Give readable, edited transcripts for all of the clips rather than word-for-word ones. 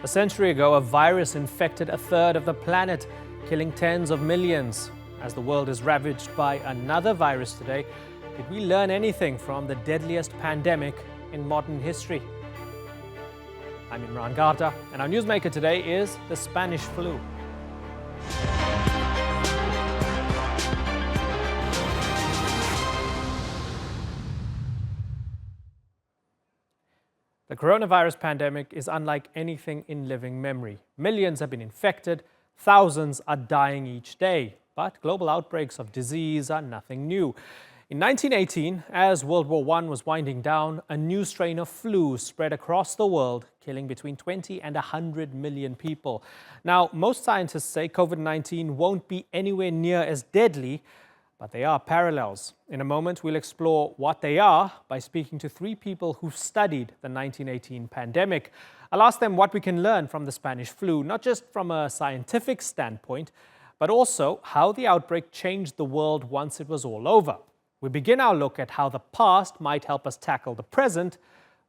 A century ago, a virus infected a third of the planet, killing tens of millions. As the world is ravaged by another virus today, did we learn anything from the deadliest pandemic in modern history? I'm Imran Garta, and our newsmaker today is the Spanish flu. The coronavirus pandemic is unlike anything in living memory. Millions have been infected, thousands are dying each day. But global outbreaks of disease are nothing new. In 1918, as World War I was winding down, a new strain of flu spread across the world, killing between 20 and 100 million people. Now, most scientists say COVID-19 won't be anywhere near as deadly, but there are parallels. In a moment, we'll explore what they are by speaking to three people who've studied the 1918 pandemic. I'll ask them what we can learn from the Spanish flu, not just from a scientific standpoint, but also how the outbreak changed the world once it was all over. We begin our look at how the past might help us tackle the present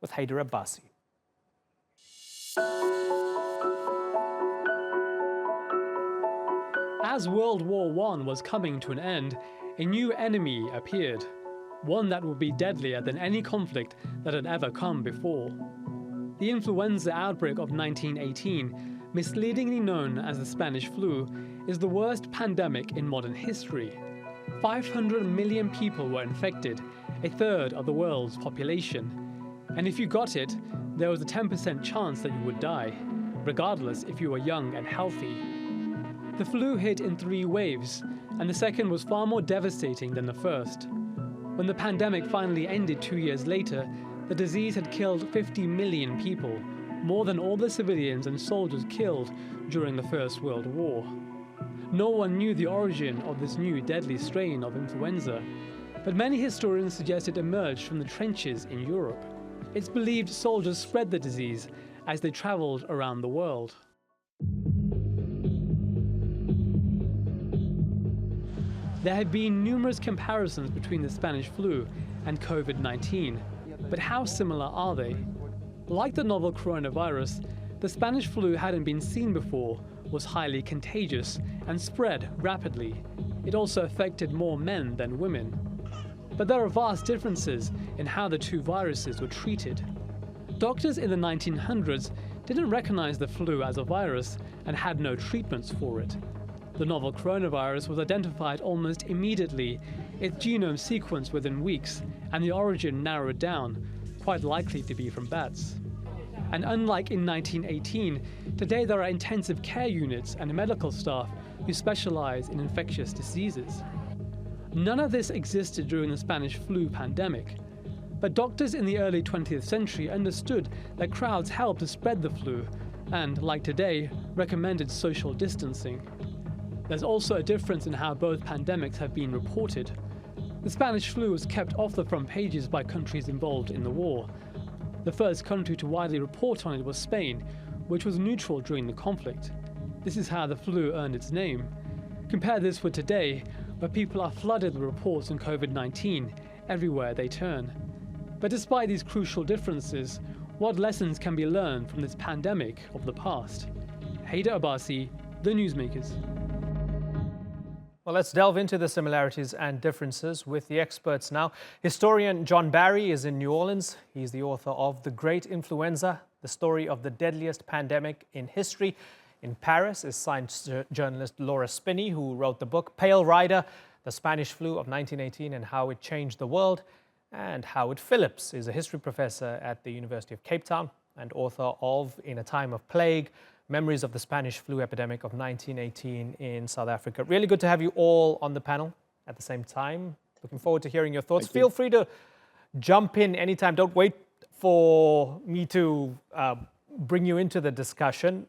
with Haider Abbasi. As World War I was coming to an end, a new enemy appeared, one that would be deadlier than any conflict that had ever come before. The influenza outbreak of 1918, misleadingly known as the Spanish flu, is the worst pandemic in modern history. 500 million people were infected, a third of the world's population. And if you got it, there was a 10% chance that you would die, regardless if you were young and healthy. The flu hit in 3 waves, and the second was far more devastating than the first. When the pandemic finally ended 2 years later, the disease had killed 50 million people, more than all the civilians and soldiers killed during the First World War. No one knew the origin of this new deadly strain of influenza, but many historians suggest it emerged from the trenches in Europe. It's believed soldiers spread the disease as they traveled around the world. There have been numerous comparisons between the Spanish flu and COVID-19, but how similar are they? Like the novel coronavirus, the Spanish flu hadn't been seen before, was highly contagious, and spread rapidly. It also affected more men than women. But there are vast differences in how the two viruses were treated. Doctors in the 1900s didn't recognize the flu as a virus and had no treatments for it. The novel coronavirus was identified almost immediately, its genome sequenced within weeks, and the origin narrowed down, quite likely to be from bats. And unlike in 1918, today there are intensive care units and medical staff who specialize in infectious diseases. None of this existed during the Spanish flu pandemic, but doctors in the early 20th century understood that crowds helped to spread the flu and, like today, recommended social distancing. There's also a difference in how both pandemics have been reported. The Spanish flu was kept off the front pages by countries involved in the war. The first country to widely report on it was Spain, which was neutral during the conflict. This is how the flu earned its name. Compare this with today, where people are flooded with reports on COVID-19 everywhere they turn. But despite these crucial differences, what lessons can be learned from this pandemic of the past? Haider Abbasi, The Newsmakers. Well, let's delve into the similarities and differences with the experts now. Historian John Barry is in New Orleans. He's the author of The Great Influenza, the story of the deadliest pandemic in history. In Paris is science journalist Laura Spinney, who wrote the book Pale Rider, The Spanish Flu of 1918 and How It Changed the World. And Howard Phillips is a history professor at the University of Cape Town and author of In a Time of Plague, Memories of the Spanish Flu Epidemic of 1918 in South Africa. Really good to have you all on the panel at the same time. Looking forward to hearing your thoughts. Feel free to jump in anytime. Don't wait for me to bring you into the discussion.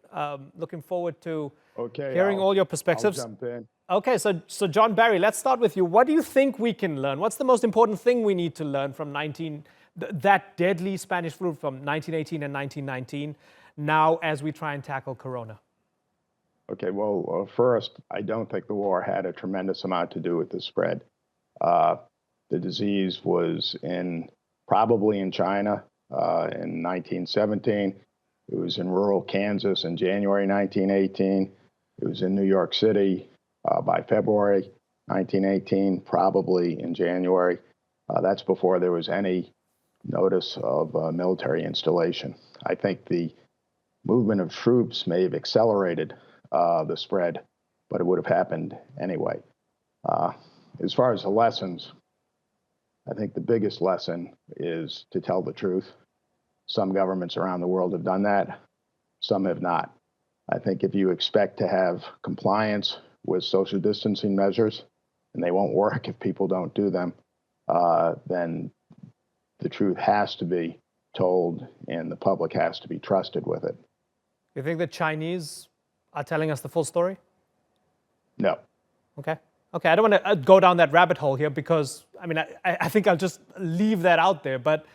Looking forward to hearing all your perspectives. I'll jump in. Okay, so John Barry, let's start with you. What do you think we can learn? What's the most important thing we need to learn from that deadly Spanish flu from 1918 and 1919 now as we try and tackle corona? Okay, well, first, I don't think the war had a tremendous amount to do with the spread. The disease was probably in China in 1917. It was in rural Kansas in January 1918. It was in New York City by February 1918, probably in January. That's before there was any notice of military installation. I think the movement of troops may have accelerated the spread, but it would have happened anyway. As far as the lessons, I think the biggest lesson is to tell the truth. Some governments around the world have done that. Some have not. I think if you expect to have compliance with social distancing measures, and they won't work if people don't do them, then the truth has to be told and the public has to be trusted with it. You think the Chinese are telling us the full story? No. Okay. Okay, I don't want to go down that rabbit hole here because, I mean, I think I'll just leave that out there. But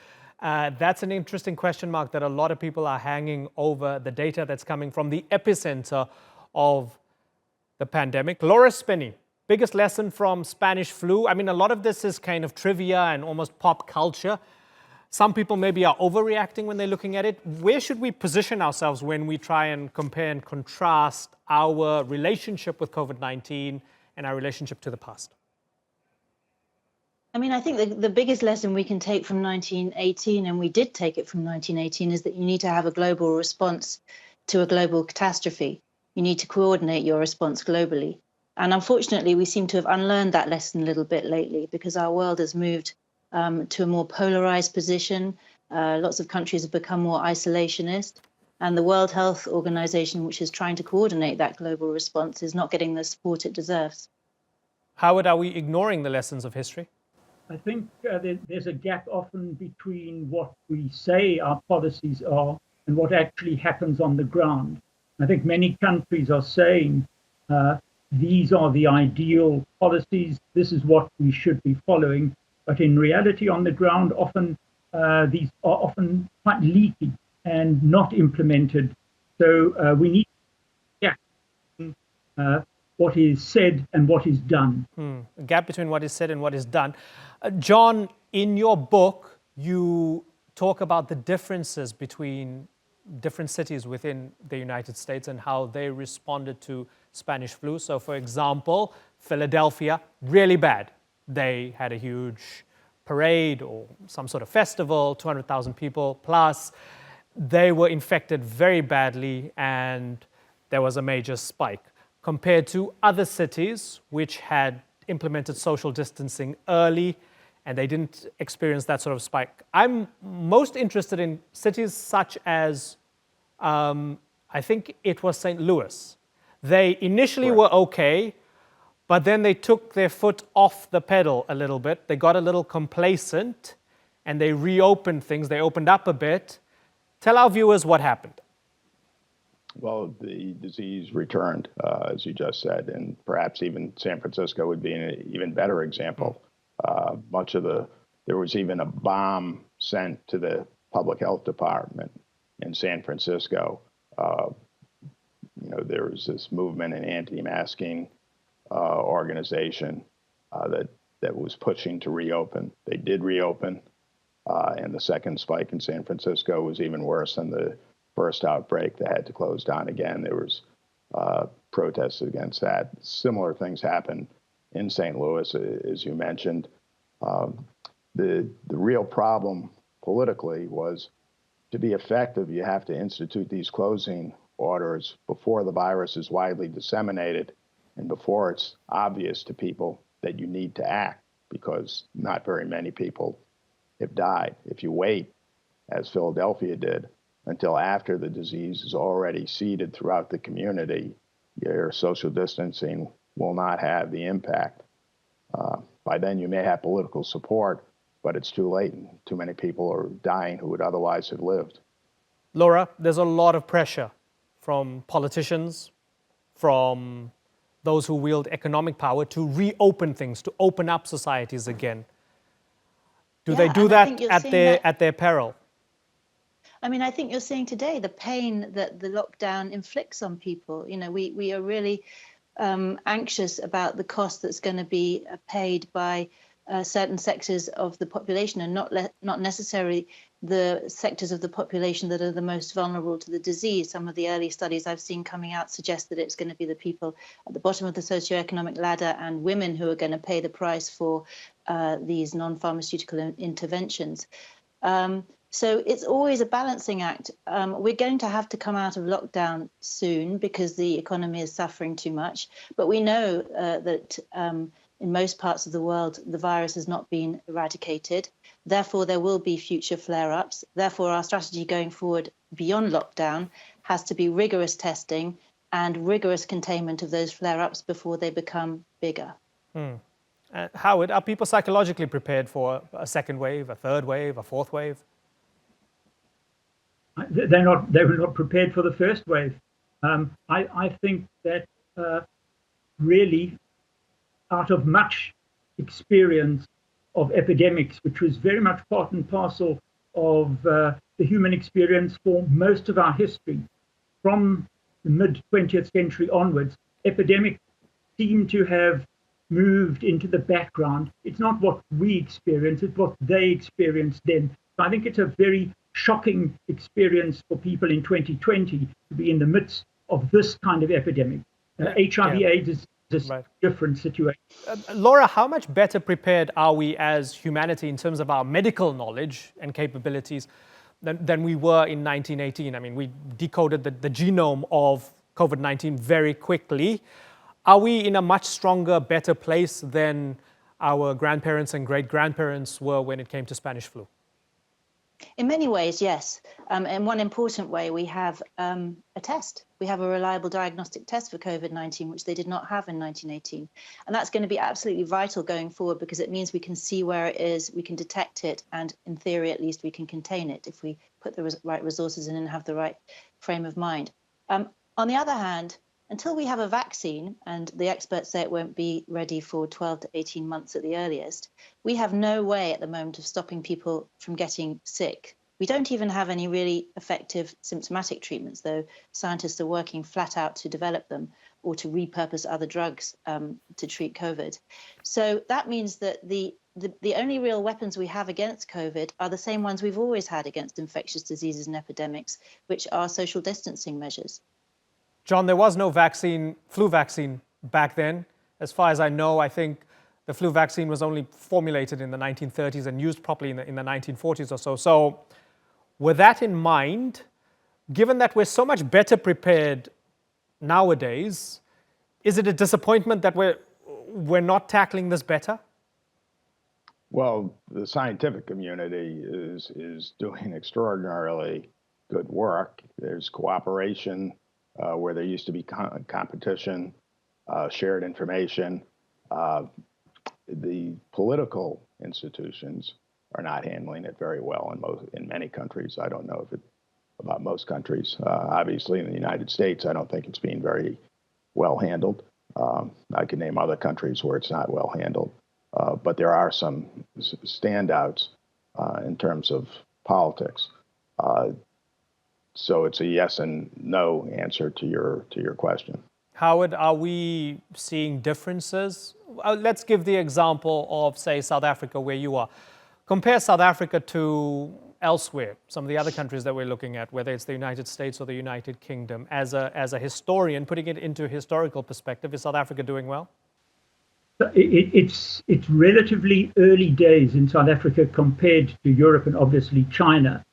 that's an interesting question mark that a lot of people are hanging over the data that's coming from the epicenter of the pandemic. Laura Spinney, biggest lesson from Spanish flu. I mean, a lot of this is kind of trivia and almost pop culture. Some people maybe are overreacting when they're looking at it. Where should we position ourselves when we try and compare and contrast our relationship with COVID-19 and our relationship to the past? I mean, I think the biggest lesson we can take from 1918, and we did take it from 1918, is that you need to have a global response to a global catastrophe. You need to coordinate your response globally. And unfortunately, we seem to have unlearned that lesson a little bit lately because our world has moved to a more polarized position. Lots of countries have become more isolationist. And the World Health Organization, which is trying to coordinate that global response, is not getting the support it deserves. Howard, are we ignoring the lessons of history? I think there's a gap often between what we say our policies are and what actually happens on the ground. I think many countries are saying these are the ideal policies, this is what we should be following. But in reality, on the ground, often these are often quite leaky and not implemented. So we need what is said and what is done. A gap between what is said and what is done. John, in your book, you talk about the differences between different cities within the United States and how they responded to Spanish flu. So, for example, Philadelphia, really bad. They had a huge parade or some sort of festival, 200,000 people plus. They were infected very badly and there was a major spike compared to other cities which had implemented social distancing early and they didn't experience that sort of spike. I'm most interested in cities such as, I think it was St. Louis. They initially were okay, but then they took their foot off the pedal a little bit. They got a little complacent and they reopened things. They opened up a bit. Tell our viewers what happened. Well, the disease returned, as you just said, and perhaps even San Francisco would be an even better example. There was even a bomb sent to the public health department in San Francisco. There was this movement, an anti-masking organization that was pushing to reopen. They did reopen, and the second spike in San Francisco was even worse than the first outbreak. They had to close down again. There was protests against that. Similar things happened in St. Louis, as you mentioned. The real problem politically was to be effective, you have to institute these closing orders before the virus is widely disseminated and before it's obvious to people that you need to act, because not very many people have died. If you wait, as Philadelphia did, until after the disease is already seeded throughout the community, your social distancing will not have the impact. By then you may have political support, but it's too late and too many people are dying who would otherwise have lived. Laura, there's a lot of pressure from politicians, from those who wield economic power to reopen things, to open up societies again. Do they do that at their peril? I mean, I think you're seeing today the pain that the lockdown inflicts on people. We are really anxious about the cost that's going to be paid by certain sectors of the population and not necessarily the sectors of the population that are the most vulnerable to the disease. Some of the early studies I've seen coming out suggest that it's going to be the people at the bottom of the socioeconomic ladder and women who are going to pay the price for these non-pharmaceutical interventions. So it's always a balancing act. We're going to have to come out of lockdown soon because the economy is suffering too much. But we know that in most parts of the world, the virus has not been eradicated. Therefore, there will be future flare-ups. Therefore, our strategy going forward beyond lockdown has to be rigorous testing and rigorous containment of those flare-ups before they become bigger. Howard, are people psychologically prepared for a second wave, a third wave, a fourth wave? They were not prepared for the first wave. I think that really, out of much experience of epidemics, which was very much part and parcel of the human experience for most of our history, from the mid-20th century onwards, epidemics seem to have moved into the background. It's not what we experience, it's what they experienced then. So I think it's a very shocking experience for people in 2020 to be in the midst of this kind of epidemic. HIV/AIDS is a different situation. Laura, how much better prepared are we as humanity in terms of our medical knowledge and capabilities than we were in 1918? I mean, we decoded the genome of COVID-19 very quickly. Are we in a much stronger, better place than our grandparents and great-grandparents were when it came to Spanish flu? In many ways, yes. In one important way, we have a test. We have a reliable diagnostic test for COVID-19, which they did not have in 1918. And that's going to be absolutely vital going forward because it means we can see where it is, we can detect it, and in theory, at least, we can contain it if we put the right resources in and have the right frame of mind. On the other hand, until we have a vaccine, and the experts say it won't be ready for 12 to 18 months at the earliest, we have no way at the moment of stopping people from getting sick. We don't even have any really effective symptomatic treatments, though scientists are working flat out to develop them or to repurpose other drugs to treat COVID. So that means that the only real weapons we have against COVID are the same ones we've always had against infectious diseases and epidemics, which are social distancing measures. John, there was no flu vaccine back then. As far as I know, I think the flu vaccine was only formulated in the 1930s and used properly in the 1940s or so. So with that in mind, given that we're so much better prepared nowadays, is it a disappointment that we're not tackling this better? Well, the scientific community is doing extraordinarily good work. There's cooperation where there used to be competition, shared information. The political institutions are not handling it very well in many countries. I don't know about most countries. Obviously, in the United States, I don't think it's being very well handled. I can name other countries where it's not well handled. But there are some standouts in terms of politics. So it's a yes and no answer to your question. Howard, are we seeing differences? Let's give the example of, say, South Africa, where you are. Compare South Africa to elsewhere, some of the other countries that we're looking at, whether it's the United States or the United Kingdom. As a historian, putting it into historical perspective, is South Africa doing well? It's relatively early days in South Africa compared to Europe and obviously China.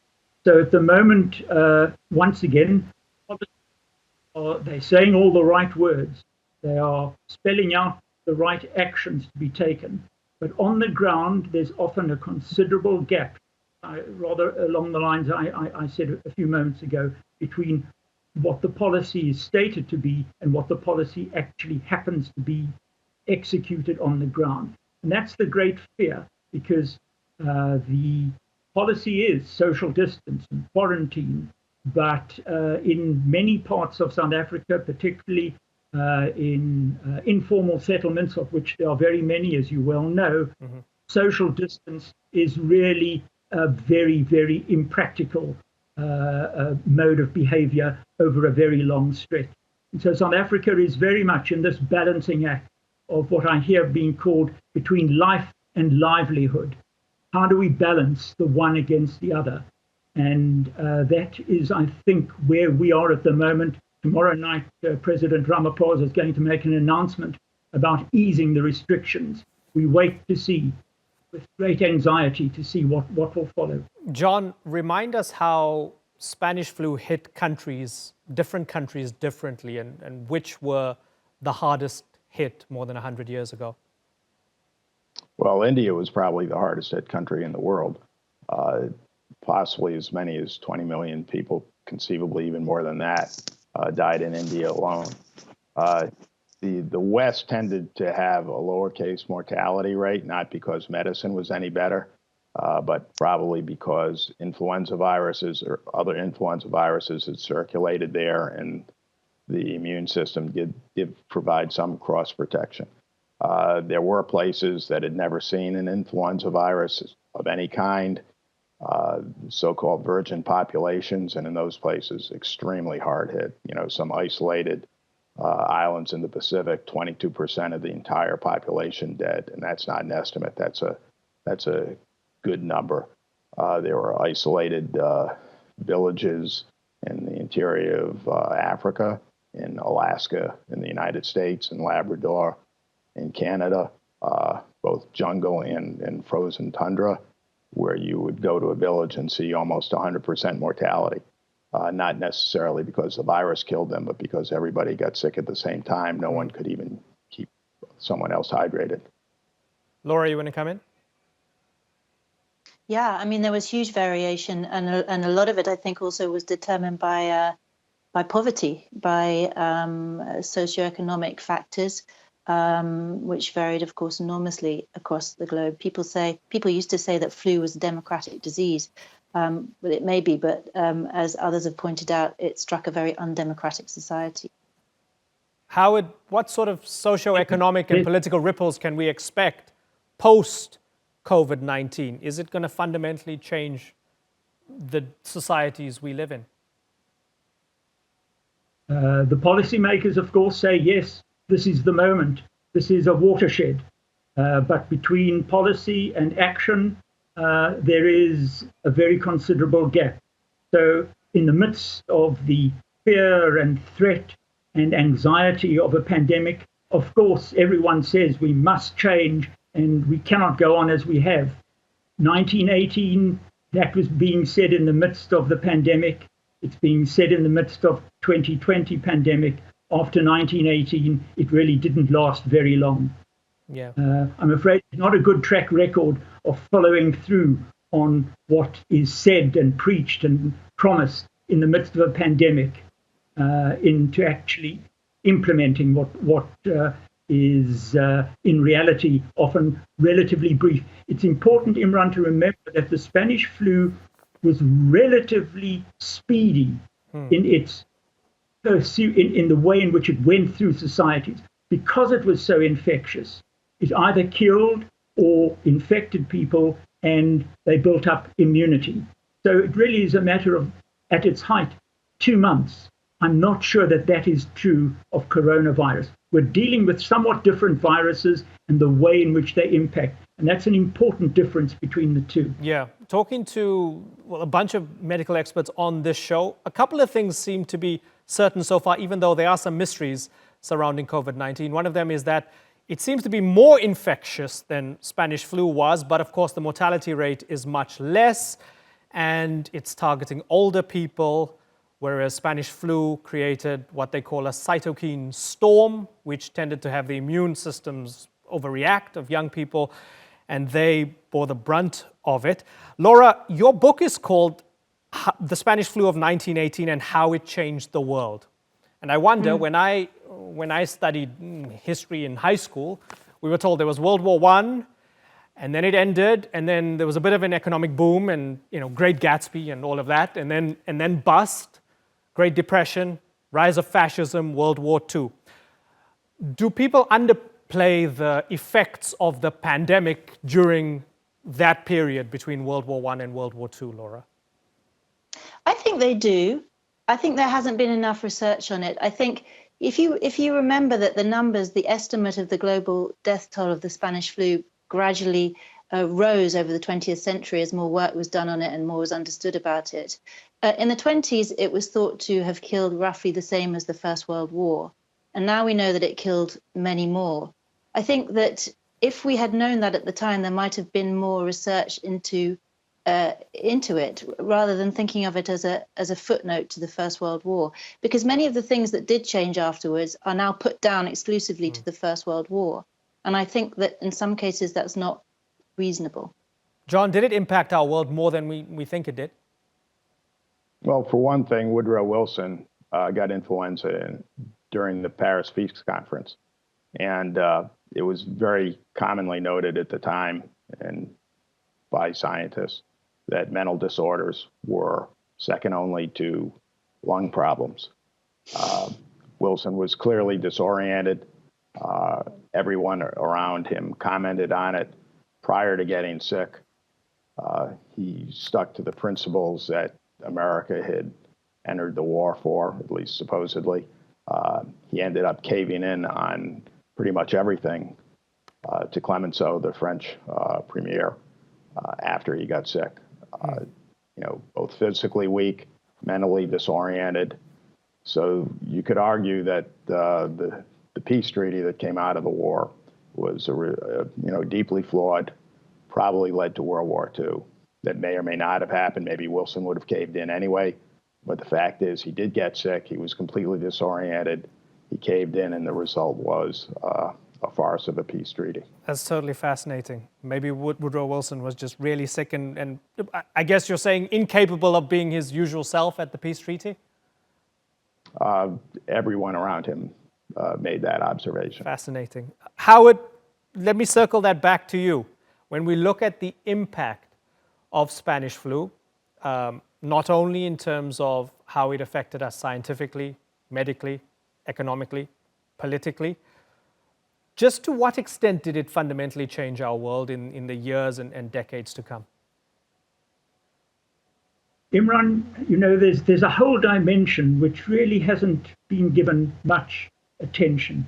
So at the moment, once again, they're saying all the right words. They are spelling out the right actions to be taken. But on the ground, there's often a considerable gap, rather along the lines I said a few moments ago, between what the policy is stated to be and what the policy actually happens to be executed on the ground. And that's the great fear, because the policy is social distance and quarantine, but in many parts of South Africa, particularly in informal settlements, of which there are very many, as you well know, social distance is really a very, very impractical mode of behavior over a very long stretch. And so South Africa is very much in this balancing act of what I hear being called between life and livelihood. How do we balance the one against the other? And that is, I think, where we are at the moment. Tomorrow night, President Ramaphosa is going to make an announcement about easing the restrictions. We wait to see, with great anxiety, to see what will follow. John, remind us how Spanish flu hit different countries differently, and which were the hardest hit more than 100 years ago. Well, India was probably the hardest hit country in the world. Possibly as many as 20 million people, conceivably even more than that, died in India alone. The West tended to have a lower case mortality rate, not because medicine was any better, but probably because influenza viruses or other influenza viruses had circulated there, and the immune system did provide some cross protection. There were places that had never seen an influenza virus of any kind, so-called virgin populations, and in those places, extremely hard hit. Some isolated islands in the Pacific, 22% of the entire population dead, and that's not an estimate. That's a good number. There were isolated villages in the interior of Africa, in Alaska, in the United States, in Labrador, in Canada, both jungle and frozen tundra, where you would go to a village and see almost 100% mortality. Not necessarily because the virus killed them, but because everybody got sick at the same time. No one could even keep someone else hydrated. Laura, you want to come in? Yeah, I mean, there was huge variation, and a lot of it, I think, also was determined by poverty, by socioeconomic factors, which varied, of course, enormously across the globe. People used to say that flu was a democratic disease. Well, it may be, but as others have pointed out, it struck a very undemocratic society. What sort of socioeconomic and political ripples can we expect post COVID-19? Is it going to fundamentally change the societies we live in? The policymakers, of course, say, yes, this is the moment. This is a watershed. But between policy and action, there is a very considerable gap. So in the midst of the fear and threat and anxiety of a pandemic, of course, everyone says we must change and we cannot go on as we have. 1918, that was being said in the midst of the pandemic. It's being said in the midst of 2020 pandemic. After 1918, it really didn't last very long. Yeah. I'm afraid it's not a good track record of following through on what is said and preached and promised in the midst of a pandemic, into actually implementing what is in reality often relatively brief. It's important, Imran, to remember that the Spanish flu was relatively speedy in its in the way in which it went through societies, because it was so infectious. It either killed or infected people, and they built up immunity. So it really is a matter of, at its height, 2 months. I'm not sure that is true of coronavirus. We're dealing with somewhat different viruses and the way in which they impact. And that's an important difference between the two. Yeah. Talking to a bunch of medical experts on this show, a couple of things seem to be certain so far, even though there are some mysteries surrounding COVID-19. One of them is that it seems to be more infectious than Spanish flu was, but of course the mortality rate is much less, and it's targeting older people, whereas Spanish flu created what they call a cytokine storm, which tended to have the immune systems overreact of young people, and they bore the brunt of it. Laura, your book is called The Spanish Flu of 1918 and How It Changed the World. And I wonder, when I studied history in high school, we were told there was World War I, and then it ended, and then there was a bit of an economic boom, and Great Gatsby and all of that, and then bust, Great Depression, rise of fascism, World War II. Do people underplay the effects of the pandemic during that period between World War I and World War II, Laura? I think they do. I think there hasn't been enough research on it. I think if you remember that the estimate of the global death toll of the Spanish flu gradually rose over the 20th century as more work was done on it and more was understood about it. In the 20s, it was thought to have killed roughly the same as the First World War. And now we know that it killed many more. I think that if we had known that at the time, there might have been more research into it, rather than thinking of it as a footnote to the First World War, because many of the things that did change afterwards are now put down exclusively to the First World War. And I think that in some cases that's not reasonable. John, did it impact our world more than we think it did? Well, for one thing, Woodrow Wilson got influenza during the Paris Peace Conference. And it was very commonly noted at the time and by scientists that mental disorders were second only to lung problems. Wilson was clearly disoriented. Everyone around him commented on it prior to getting sick. He stuck to the principles that America had entered the war for, at least supposedly. He ended up caving in on pretty much everything to Clemenceau, the French premier, after he got sick. Both physically weak, mentally disoriented. So you could argue that the peace treaty that came out of the war was deeply flawed, probably led to World War II. That may or may not have happened. Maybe Wilson would have caved in anyway. But the fact is, he did get sick. He was completely disoriented. He caved in, and the result was a farce of a peace treaty. That's totally fascinating. Maybe Woodrow Wilson was just really sick and I guess you're saying incapable of being his usual self at the peace treaty? Everyone around him made that observation. Fascinating. Howard, let me circle that back to you. When we look at the impact of Spanish flu, not only in terms of how it affected us scientifically, medically, economically, politically, just to what extent did it fundamentally change our world in the years and decades to come? Imran, there's a whole dimension which really hasn't been given much attention.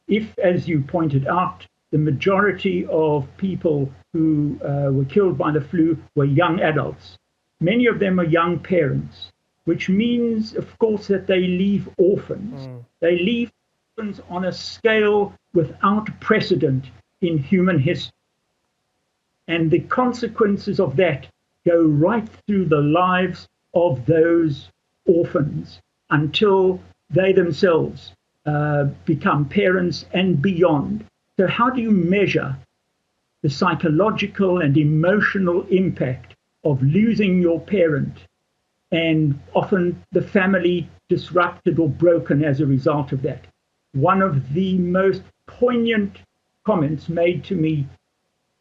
If, as you pointed out, the majority of people who were killed by the flu were young adults, many of them are young parents, which means, of course, that they leave orphans. They leave orphans on a scale without precedent in human history. And the consequences of that go right through the lives of those orphans until they themselves become parents and beyond. So how do you measure the psychological and emotional impact of losing your parent and often the family disrupted or broken as a result of that? One of the most poignant comments made to me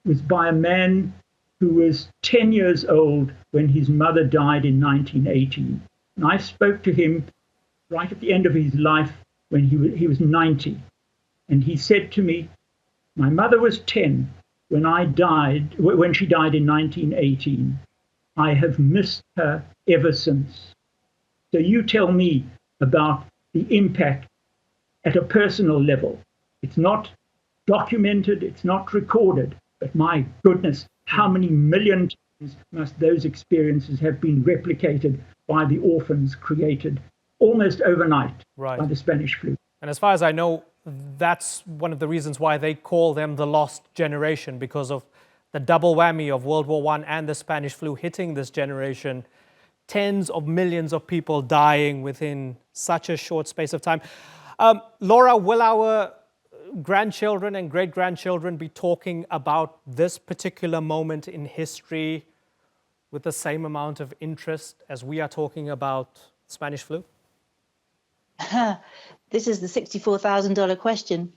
was by a man who was 10 years old when his mother died in 1918. And I spoke to him right at the end of his life when he was 90. And he said to me, my mother was 10 when she died in 1918. I have missed her ever since. So you tell me about the impact at a personal level. It's not documented, it's not recorded, but my goodness, how many million times must those experiences have been replicated by the orphans created almost overnight by the Spanish flu? And as far as I know, that's one of the reasons why they call them the lost generation, because of the double whammy of World War I and the Spanish flu hitting this generation. Tens of millions of people dying within such a short space of time. Laura, will our grandchildren and great-grandchildren be talking about this particular moment in history with the same amount of interest as we are talking about Spanish flu? This is the $64,000 question.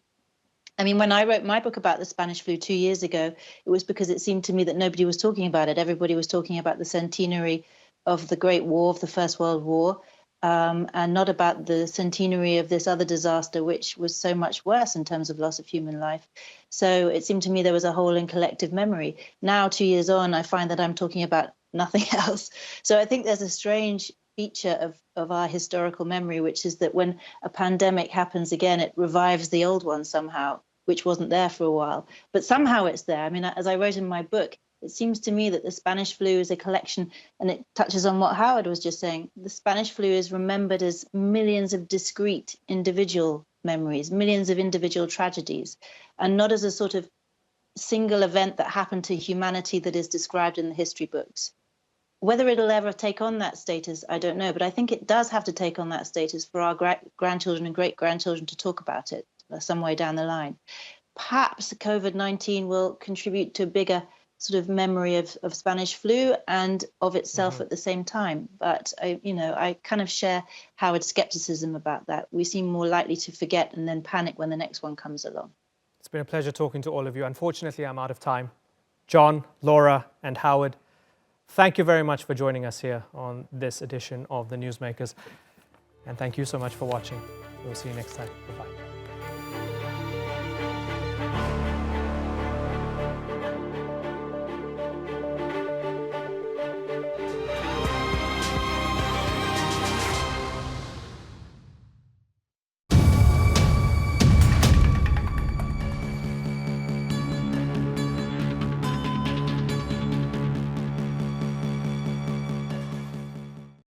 I mean, when I wrote my book about the Spanish flu 2 years ago, it was because it seemed to me that nobody was talking about it. Everybody was talking about the centenary of the Great War, of the First World War, and not about the centenary of this other disaster, which was so much worse in terms of loss of human life. So it seemed to me there was a hole in collective memory. Now, 2 years on, I find that I'm talking about nothing else. So I think there's a strange feature of our historical memory, which is that when a pandemic happens again, it revives the old one somehow. which wasn't there for a while. But somehow it's there. I mean, as I wrote in my book, it seems to me that the Spanish flu is a collection, and it touches on what Howard was just saying. The Spanish flu is remembered as millions of discrete individual memories, millions of individual tragedies, and not as a sort of single event that happened to humanity that is described in the history books. Whether it'll ever take on that status, I don't know, but I think it does have to take on that status for our grandchildren and great-grandchildren to talk about it some way down the line. Perhaps COVID-19 will contribute to a bigger sort of memory of Spanish flu and of itself at the same time. But I kind of share Howard's skepticism about that. We seem more likely to forget and then panic when the next one comes along. It's been a pleasure talking to all of you. Unfortunately, I'm out of time. John, Laura, and Howard, thank you very much for joining us here on this edition of The Newsmakers. And thank you so much for watching. We'll see you next time. Bye-bye.